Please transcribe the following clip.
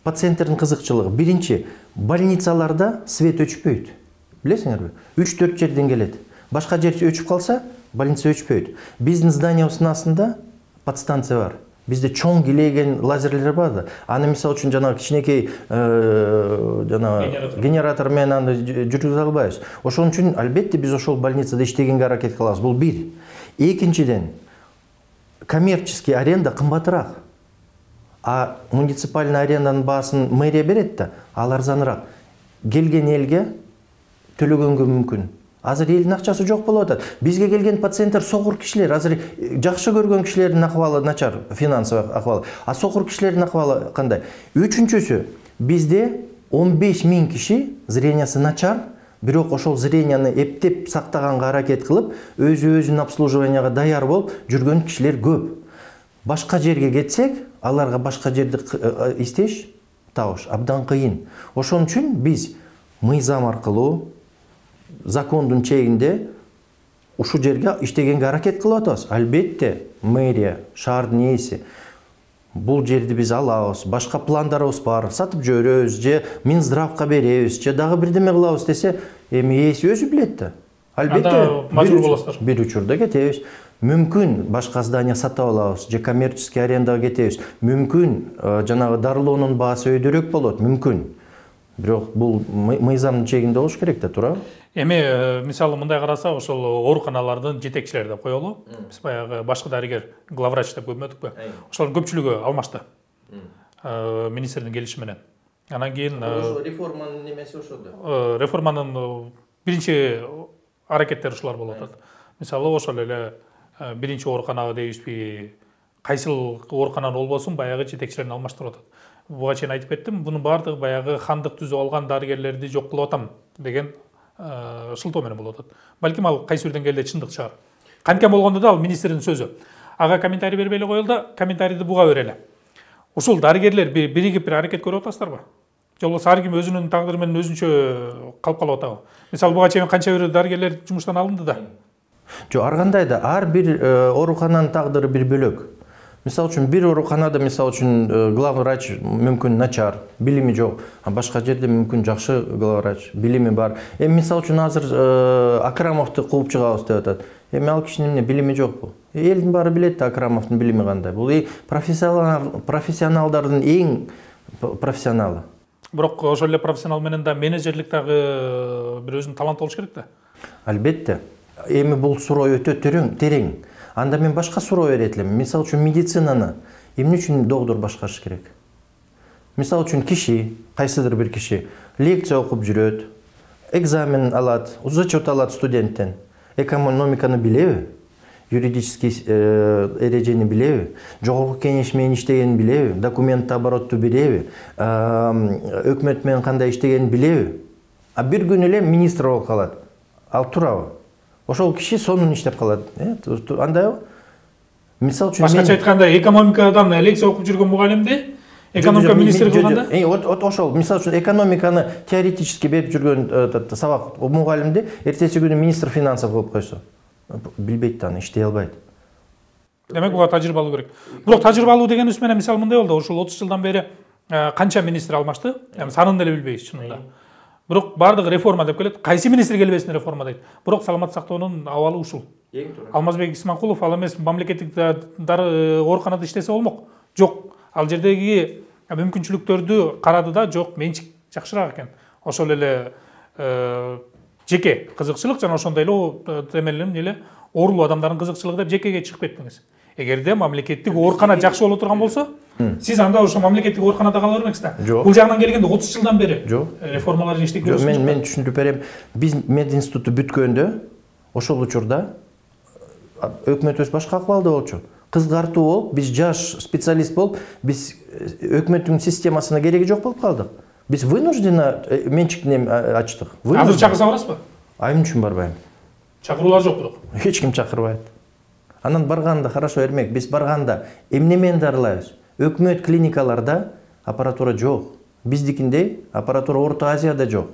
пациенттердин кызыкчылыгы. Биринчи, больницаларда свет өчпөйт. Билесиңерби? 3-4 жерден келет. Башка жер өчүп калса, больница өчпөйт. Биздин зданиябыздын астында подстанция бар. Bizde çoğun gilegen lazerler var. Anı misal üçün jana kişinekey generator men аны жүргүзө албайбыз. Ошон үчүн албетте биз ошол больницада иштегенге аракет кылабыз. Бул бир. Экинчиден, коммерческий аренда кымбатыраак. А муниципальный аренданын баасын мэрия берет да, ал арзаныраак. Келген элге төлөгөнгө мүмкүн. Азыр элдин акчасы жок болуп атат. Бизге келген пациенттер сокур кишилер. Азыр жакшы көргөн кишилердин акыбалы начар, финансовый акыбалы. А сокур кишилердин акыбалы кандай? Үчүнчүсү, бизде 15 000 киши зрениясы начар, бирок ошол зренияны эптеп сактаганга аракет кылып, өзүнүн обслуживанияга даяр болуп жүргөн кишилер көп. Башка жерге кетсек, аларга башка жерди издеш, табыш абдан кыйын. Ошон үчүн биз мыйзам аркылуу закондун чегинде ушу жерге иштегенге аракет кылып атабыз. Албетте мэрия, шаардын ээси бул жерди биз алабыз, башка пландарыбыз бар, сатып жиберебиз же Минздравга беребиз же дагы бирдеме кылабыз десе, эми ээси өзү билет да. Албетте мажбур болосуздар. Бир учурда кетебиз. Мүмкүн башка здание сатып алабыз же коммерческий арендага кетебиз. Мүмкүн жанагы дарылоонун баасы өйдөрөөк болот, мүмкүн. Бирок бул мыйзамдын чегинде болуш керек да, туурабы? Эми мисалы мындай караса, ошол ооруканалардын жетекчилери деп коелу. Биз баягы башкы дарыгер, главврач деп көрмөдүкпү? Ошолордун көпчүлүгү алмашты. Министрдин келиши менен. Анан кийин реформанын немеси ошол да. Реформанын биринчи аракеттери ушулар болуп атат. Мисалы ошол эле биринчи ооруканага дейбизби, кайсыл оорукананы болбосун баягы жетекчилерин алмаштырып атат. Буга чейин айтып кеттим, бунун баардыгы баягы хандык түзүп алган дарыгерлерди жок кылып атам деген шылтоо менен болуп атат. Балким ал кайсы бир деңгээлде чындык чыгар. Канткен болгондо да ал министрдин сөзү. Ага комментарий бербей эле коелу да, комментарийди буга берели. Ушул дарыгерлер биригип бир аракет көрүп атасыздарбы? Же болбосо ар ким өзүнүн тагдыры менен өзүнчө калып калып атабы? Мисалы буга чейин канча бир дарыгерлер жумуштан алынды да. Жок, ар кандай да, ар бир оорукананын тагдыры бир бөлөк. Мисал үчүн бир ооруканада мисал үчүн главврач мүмкүн начар, билими жок, а башка жерде мүмкүн жакшы главврач, билими бар. Эми мисал үчүн азыр Акрамовду кууп чыгабыз деп атат. Эми ал кишинин эмне билими жокпу? Элдин баары билет да Акрамовдун билими кандай. Бул профессионалдардын эң профессионалы. Бирок ошол эле профессионал менен да менеджерлик дагы бир өзүнүн таланты болуш керек да. Албетте. Эми бул суроо өтө терең. Анда мен башка суроо берет элем. Мисал үчүн медицинаны эмне үчүн доктор башкарыш керек? Мисал үчүн киши, кайсыдыр бир киши лекция окуп жүрөт, экзамен алат, зачет алат студенттен. Экономиканы билеби? Юридический эрежени билеби? Жогорку кеңеш менен иштегенин билеби? Документ оборотту билеби? Өкмөт менен кандай иштегенин билеби? А бир күн эле министр болуп калат. Ал туурабы? Ошол киши сонун иштеп калат. Андайбы? Мисал үчүн башкача айтканда экономикадан лекция окуп жүргөн мугалимди экономика министри кылганда? Ошол, мисал үчүн экономиканы теоретически берип жүргөн сабак мугалимди эртеси күнү министр финансов кылып койсо, билбейт да, аны иштей албайт. Демек буга тажрыйбалуу керек. Бирок тажрыйбалуу дегенибиз менен мисалы мындай болду, ушул 30 жылдан бери канча министр алмашты? Эми санын деле билбейбиз чынында. Бирок бардыгы реформа деп келет. Кайсы министр келбесин реформа дейт. Бирок саламат сактоонун абалы ушул. Алмазбек Исманкулов ал эмес мамлекеттик ооруканада иштесе болмок. Жок, ал жердеги мүмкүнчүлүктөрдү карады да, жок, менчик жакшыраак экен. Ошол эле жеке кызыкчылык жана ошондой эле темелден эле оорулуу адамдардын кызыкчылыгы деп жекеге чыгып кеттиңиз. Эгерде мамлекеттик оорукана жакшы боло турган болсо, сиз анда ошо мамлекеттик ооруканада кала бермексиз да. Бул жагынан келгенде 30 жылдан бери реформалар иштеп жүрөсүз. Мен түшүндүрүп берем. Биз мединституту бүткөндө ошол учурда өкмөтүбүз башка акыбалда болчу. Кызгартуу болуп, биз жаш специалист болуп, биз өкмөттүн системасына кереги жок болуп калдык. Биз вынужденно менчикти ачтык. Азыр чакырса барасызбы? Айым үчүн барбайм. Чакыруулар жок бирок. Эч ким чакырбайт. Анан барганда хорошо эрмек, биз барганда эмне менен дарылайбыз? Өкмөт клиникаларда аппаратура жок. Биздикиндей аппаратура Орто Азияда жок.